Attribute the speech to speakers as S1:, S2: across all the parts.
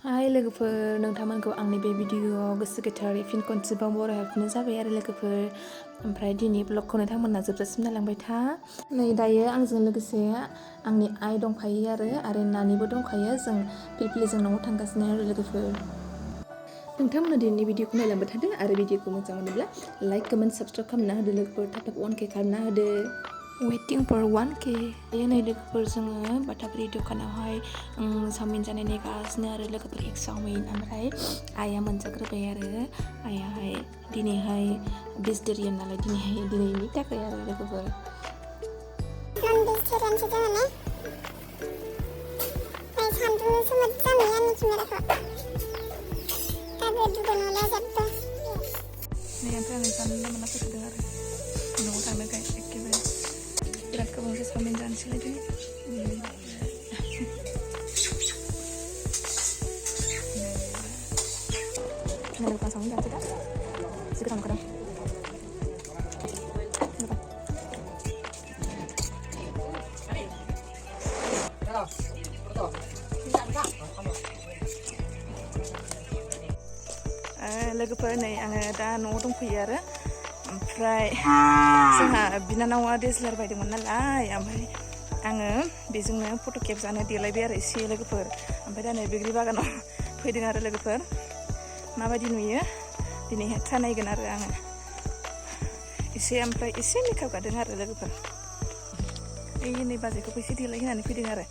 S1: हाय लोगोफोर, नोंथांमोनखौ आंनि बे भिडिअआव गोसो गोथारै फिन खनसेबाव बरायहरफिननाय जाबाय आरो लोगोफोर। ओमफ्राय दिनै ब्लगखौ नोंथांमोना जोबजासिम नायलांबाय था। नै दायो आंजों लोगोसे आंनि आइ दंफायो आरो नानिबो दंखायो। जों फिलफिलिजों न'आव थांगासिनो आरो लोगोफोर। नोंथांमोना दिनैनि भिडिअखौ नायलांबाय थादो आरो भिडिअखौ मोजां मोनोब्ला लाइक कमेन्ट साबस्क्राइब खालामना होदो लोगोफोर। थाब 1K खालामना होदो। Waiting for 1K। नै लोगोफोर जोङो बाटाबारि दखानावहाय चावमिन जानाय नेगासिनो आरो लोगोफोर एग चावमिन। ओमफ्राय आइया मोनजाग्रोबाय आरो आइयाहाय दिनैहाय भेजिटेरियान नालाय दिनैनि थाखाय आरो लोगोफोर। नै ओमफ्राय आं जानला मोनला फैदों आरो न'आव थांनोखाय एखेबारे बिराद गोबावसो चावमिन जानोसैलाय दिनै। Ini bukan saung dan tidak sekitar kadang. लोगोफोर नै आङो दा न'आव दंफैयो आरो ओमफ्राय जोंहा बिनानावा DSLR बायदोंमोन नालाय ओमफ्राय आङो बेजोंनो फट' खेबजानो देलायबाय आरो एसे लोगोफोर। ओमफ्राय दा नै बैग्रि बागानाव फैदों आरो लोगोफोर। माबायदि नुयो दिनैहाय ट्राइ नायगोन आरो आङो ओमफ्राय एसे मेकआप गादों आरो लोगोफोर। नै बाजैखौबो एसे देलाय होनानै फैदों आरो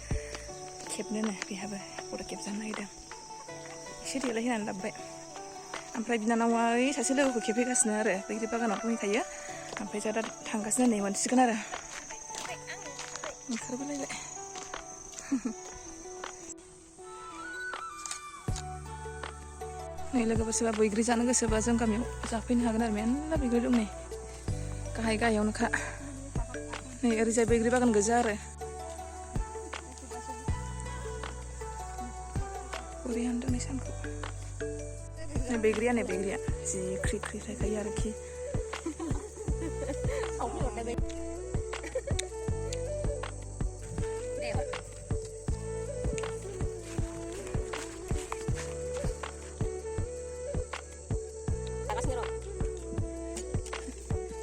S1: खेबनोनो, बेहाबो फट' खेबजानो नागिरदों। एसे देलाय होनानै लाबोबाय। ओमफ्राय बिनानावा सासे लोगोखौ खेबहैगासिनो आरो बैग्रि बागानाव दंहैखायो। ओमफ्राय जोंहा दा थांगासिनो नै मोनसिगोन आरो ओंखारबोलायबाय। नै लोगोफोर सोरबा बैग्रि जानो गोसोबा जों गामियाव जाफैनो हागोन आरो मेरला बैग्रि दं नै गाहायावनोखा। नै ओरैजाय बैग्रि बागान गोजा आरो बोरैहाय दं नै सानखौ। नै बैग्रिया जि ख्रि ख्रि थायखायो आरोखि।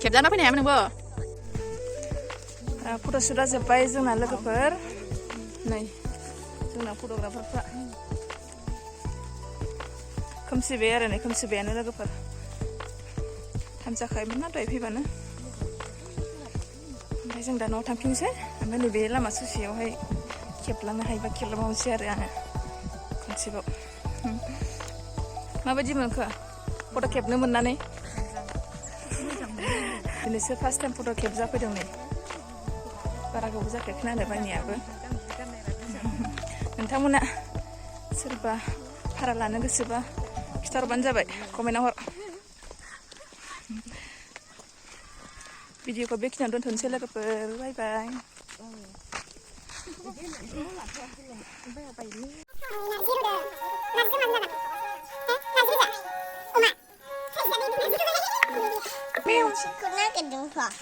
S1: खेबजाना फैनो हायामोन नोंबो? फट'शुटआ जोब्बाय जोंना लोगोफोर। नै जोंना फट'ग्राफारफ्रा खोमसिबाय आरो नै खोमसिबायानो लोगोफोर। टाइम जाखायोमोन ना दहाय फैबानो। ओमफ्राय जों दा न'आव थांफिनसै। ओमफ्राय नैबे लामा ससेयावहाय खेबलांनो हायोबा खेबलांबावनोसै आरो आङो खनसेबाव। माबायदि मोनखो फट' खेबनो मोननानै? दिनैसो फार्स्ट टाइम फट' खेबजाफैदों नै। बारा गोबाव जाखायाखै नालाय बायनायाबो। नोंथांमोना सोरबा भारा लानो गोसोबा खिथाहरबानो जाबाय, कमेन्टआव हर। भिडिअखौ बेखिनियावनो दोनथ'नोसै लोगोफोर। बाय बाय।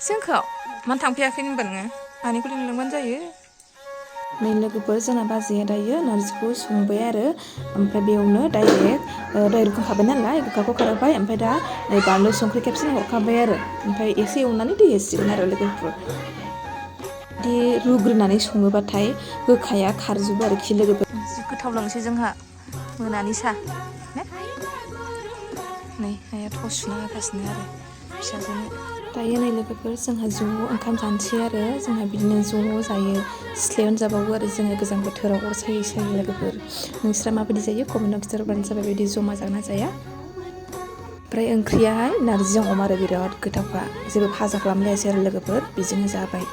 S1: जोंखौ मानो थांफैयाखै होनबा नोङो? आंनिखौ लिंलांबानो जायो। नै लोगोफोर जोंना बाजैया दायो नारजिखौ संबाय आरो ओमफ्राय बेयावनो डाइरेक्ट दहाय रुखांखाबाय नालाय गोखाखौ खारहोबाय। ओमफ्राय दा नै बानलु संख्रि खेबसेनो हरखाबाय आरो ओमफ्राय एसे एवनानै दै होसिगोन आरो लोगोफोर। बिदि रुग्रोनानै सङोबाथाय गोखाया खारजोबो आरोखि लोगोफोर। जि गोथाव लोंसै जोंहा मोनानि साहा। नै आइया थाव सुना होगासिनो आरो फिसाजोनो। दायो नै लोगोफोर जोंहा ज' ओंखाम जानोसै आरो जोंहा बिदिनो ज' जायो। सिथ्लायावनो जाबावो आरो जोङो गोजां बोथोराव अर सायै लोगोफोर। नोंस्रा माबायदि जायो कमेन्टआव खिथाहरबानो जाबाय बेबायदि जमा जागोन ना जाया। ओमफ्राय ओंख्रियाहाय नारजिजों अमा आरो बिराद गोथावखा। जेबो भाजा खालामलायासै आरो लोगोफोर, बेजोंनो जाबाय।